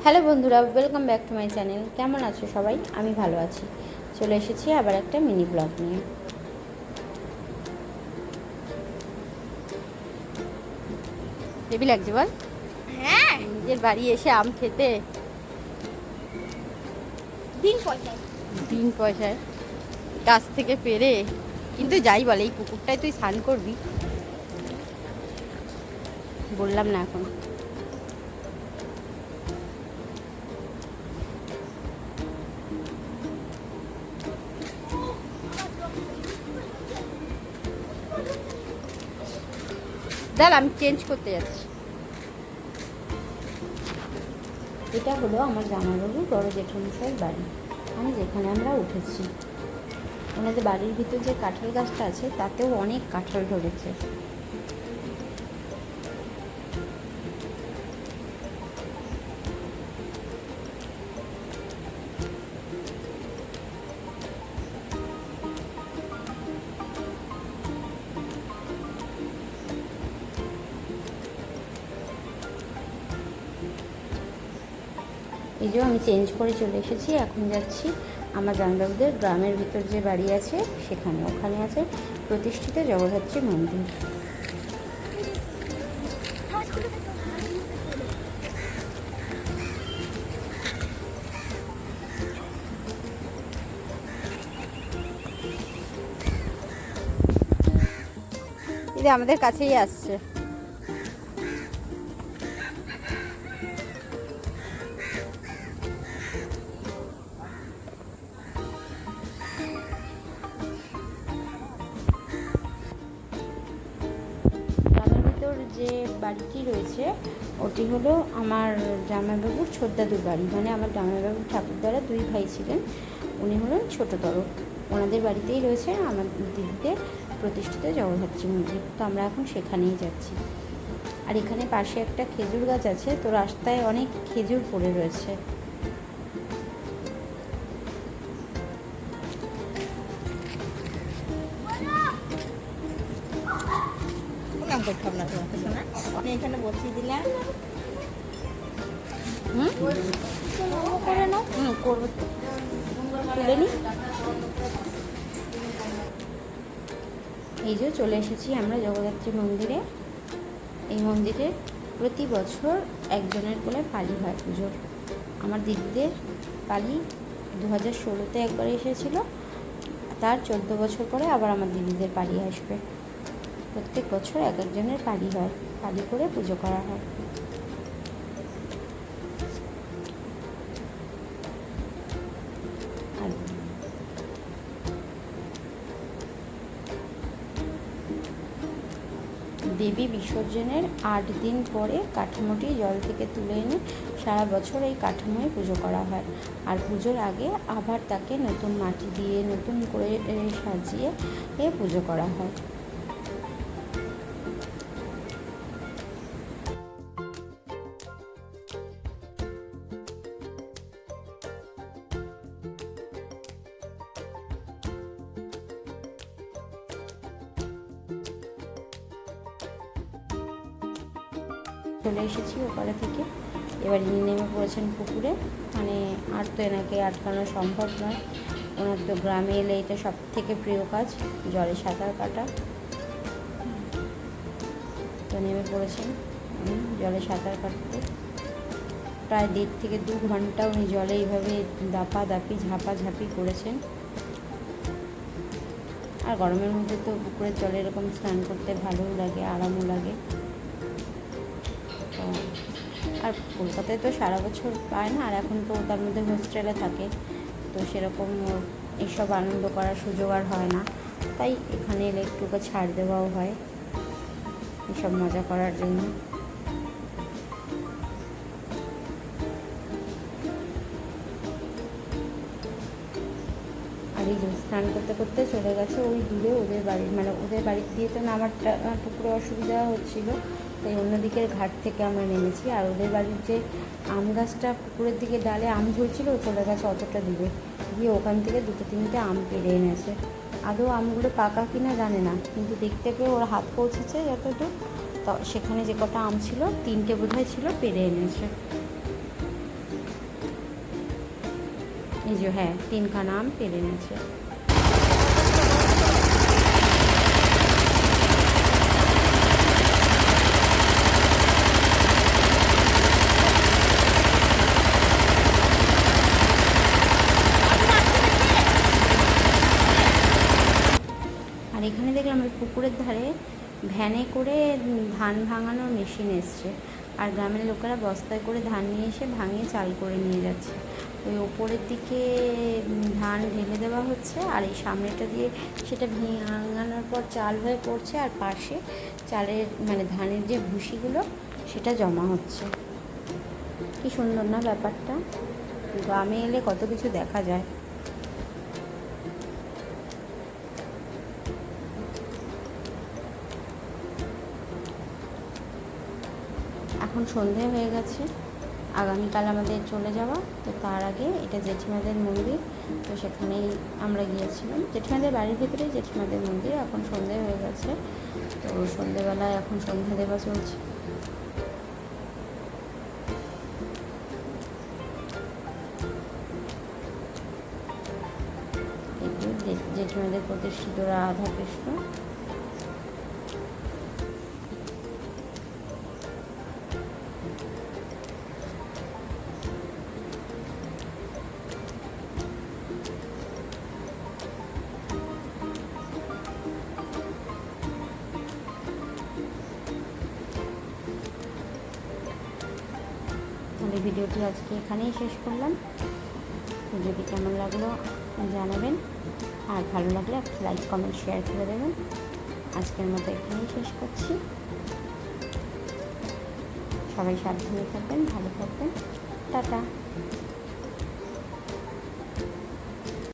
Hello বন্ধুরা, welcome back to my channel. কেমন আছো সবাই? আমি ভালো আছি। চলে এসেছি আবার একটা মিনি ব্লগ নিয়ে। হেবি লাগছে বল? হ্যাঁ, নিজের বাড়ি এসে আম খেতে বিন পয়সায় গাছ থেকে পেরে। কিন্তু যাই বলে, এই পুকুরটায় তুই স্নান করবি বললাম না এখন। দাঁড়া, আমি চেঞ্জ করতে যাচ্ছি। এটা হলো আমার জামাইবাবু বড় জেঠমশাইয়ের বাড়ি, মানে যেখানে আমরা উঠেছি। ওনাদের বাড়ির ভিতর যে কাঁঠাল গাছটা আছে তাতেও অনেক কাঁঠাল ধরেছে। এই যে আমি চেঞ্জ করে চলে এসেছি, এখন যাচ্ছি আমার জামাইবাবুদের গ্রামের ভিতর যে বাড়ি আছে সেখানে। ওখানে আছে প্রতিষ্ঠিত জগদ্ধাত্রী মন্দির। এটা আমাদের কাছেই আসছে। গ্রামের ভিতর যে বাড়িটি রয়েছে ওটি হলো আমার জামাইবাবুর ছোটদাদুর বাড়ি, মানে আমার জামাইবাবুর ঠাকুরদারা দুই ভাই ছিলেন, উনি হলেন ছোটোতর। ওনাদের বাড়িতেই রয়েছে আমার দিদিদের প্রতিষ্ঠিত জগদ্ধাত্রী মন্দির। তো আমরা এখন সেখানেই যাচ্ছি। আর এখানে পাশে একটা খেজুর গাছ আছে, তো রাস্তায় অনেক খেজুর পড়ে রয়েছে। এখানে বসিয়ে দিলাম। করে নাও। করবো তো, তুলে নি। এই যে চলে এসেছি আমরা জগদ্ধাত্রী মন্দিরে। এই মন্দিরে প্রতি বছর একজনের কোলে পালি হয় পুজোর। আমার দিদিদের পালি 2016-তে একবার এসেছিল, তার 14 বছর পরে আবার আমার দিদিদের পালি আসবে। প্রত্যেক বছর এক একজনের পালি হয়, পালি করে পুজো করা হয়। আর দেবী বিসর্জনের 8 দিন পরে কাঠামোটি জল থেকে তুলে এনে সারা বছর এই কাঠামোয় পুজো করা হয়। আর পুজোর আগে আবার তাকে নতুন মাটি দিয়ে নতুন করে সাজিয়ে পুজো করা হয়। চলে এসেছি ওপারে থেকে, এবার ইনি নেমে পড়েছেন পুকুরে। মানে আর তো এনাকে আটকানো সম্ভব নয়, ওনার তো গ্রামে এলে এটা সব থেকে প্রিয় কাজ, জলে সাঁতার কাটা। তো নেমে পড়েছেন উনি জলে সাঁতার কাটতে। প্রায় 1.5 থেকে 2 ঘন্টা উনি জলে এইভাবে দাপাদাপি ঝাঁপাঝাঁপি করেছেন। আর গরমের মধ্যে তো পুকুরের জলে এরকম স্নান করতে ভালোও লাগে, আরামও লাগে। আর কলকাতায় তো সারা বছর পায় না, আর এখন তো তার মধ্যে হোস্টেলে থাকে, তো সেরকম এইসব আনন্দ করার সুযোগ আর হয় না। তাই এখানে এলে একটু ছাড় দেওয়াও হয় এসব মজা করার জন্য। আর এই স্নান করতে করতে চলে গেছে ওই দূরে ওদের বাড়ি, মানে ওদের বাড়ি দিয়ে তো নামার পুকুরে অসুবিধা হচ্ছিলো, তাই অন্যদিকের ঘাট থেকে আমরা নেমেছি। আর ওদের বাড়ির যে আম গাছটা পুকুরের দিকে ডালে আম ঝুলছিল, চলে গেছে অতটা দূরে, গিয়ে ওখান থেকে 2-3টে আম পেড়ে এনেছে। আদৌ আমগুলো পাকা কিনা জানে না, কিন্তু দেখতে পেয়ে ওর হাত পৌঁছেছে যতটুকু, তো সেখানে যে কটা আম ছিল 3টে বোধহয় ছিল, পেড়ে এনেছে। এই যে হ্যাঁ 3খানা আম পেরে নিয়েছে। আর এখানে দেখলাম ওই পুকুরের ধারে ভ্যানে করে ধান ভাঙানোর মেশিন এসছে, আর গ্রামের লোকেরা বস্তায় করে ধান নিয়ে এসে ভাঙিয়ে চাল করে নিয়ে যাচ্ছে। ওই ওপরের দিকে ধান ঢেলে দেওয়া হচ্ছে, আর এই সামনেটা দিয়ে সেটা ভাঙানোর পর চাল হয়ে পড়ছে, আর পাশে চালের মানে ধানের যে ভুসিগুলো সেটা জমা হচ্ছে। কি সুন্দর না ব্যাপারটা, গ্রামে এলে কত কিছু দেখা যায়। এখন সন্ধে হয়ে গেছে, আগামীকাল আমাদের চলে যাওয়া, তো তার আগে এটা জেঠিমাদের মন্দির, তো সেখানেই আমরা গিয়েছিলাম। জেঠিমাদের বাড়ির ভিতরেই জেঠিমাদের মন্দির। এখন সন্ধে হয়ে গেছে, তো সন্ধেবেলায় এখন সন্ধ্যা দেওয়া চলছে। জেঠিমাদের প্রতিষ্ঠিত রাধাকৃষ্ণ। তাহলে ভিডিওটি আজকে এখানেই শেষ করলাম। ভিডিওটি কেমন লাগলো জানাবেন, আর ভালো লাগলে একটা লাইক কমেন্ট শেয়ার করে দেবেন। আজকের মতো এখানেই শেষ করছি। সবাই সাবধানে থাকবেন, ভালো থাকবেন, টাটা।